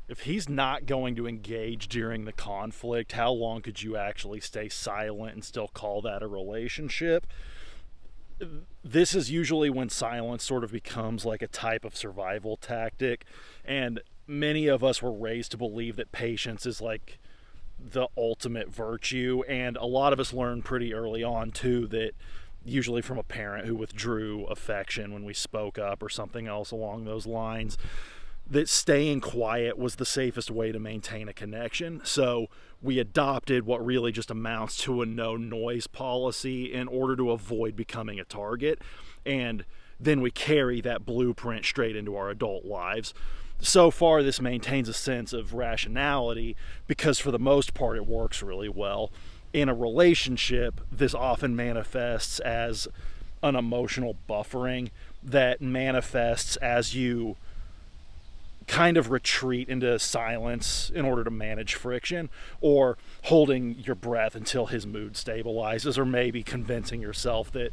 if he's not going to engage during the conflict, how long could you actually stay silent and still call that a relationship? This is usually when silence sort of becomes like a type of survival tactic, and many of us were raised to believe that patience is like the ultimate virtue, and a lot of us learned pretty early on too that usually from a parent who withdrew affection when we spoke up or something else along those lines, that staying quiet was the safest way to maintain a connection. So we adopted what really just amounts to a no noise policy in order to avoid becoming a target. And then we carry that blueprint straight into our adult lives. So far, this maintains a sense of rationality because for the most part it works really well. In a relationship, this often manifests as an emotional buffering that manifests as you kind of retreat into silence in order to manage friction, or holding your breath until his mood stabilizes, or maybe convincing yourself that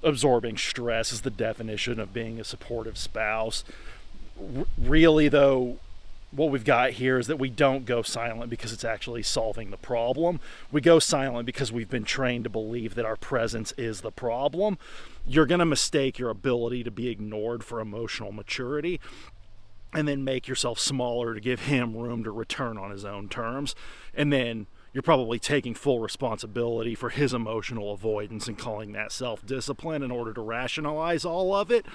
absorbing stress is the definition of being a supportive spouse. Really, though, what we've got here is that we don't go silent because it's actually solving the problem. We go silent because we've been trained to believe that our presence is the problem. You're going to mistake your ability to be ignored for emotional maturity, and then make yourself smaller to give him room to return on his own terms. And then you're probably taking full responsibility for his emotional avoidance and calling that self-discipline in order to rationalize all of it.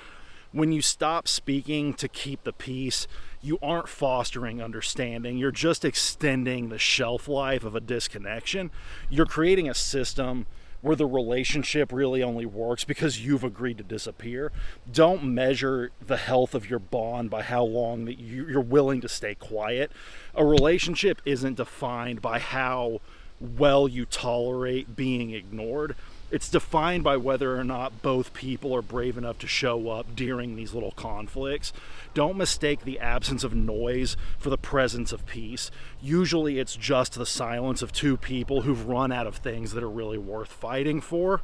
When you stop speaking to keep the peace, you aren't fostering understanding. You're just extending the shelf life of a disconnection. You're creating a system where the relationship really only works because you've agreed to disappear. Don't measure the health of your bond by how long that you're willing to stay quiet. A relationship isn't defined by how well you tolerate being ignored. It's defined by whether or not both people are brave enough to show up during these little conflicts. Don't mistake the absence of noise for the presence of peace. Usually it's just the silence of two people who've run out of things that are really worth fighting for.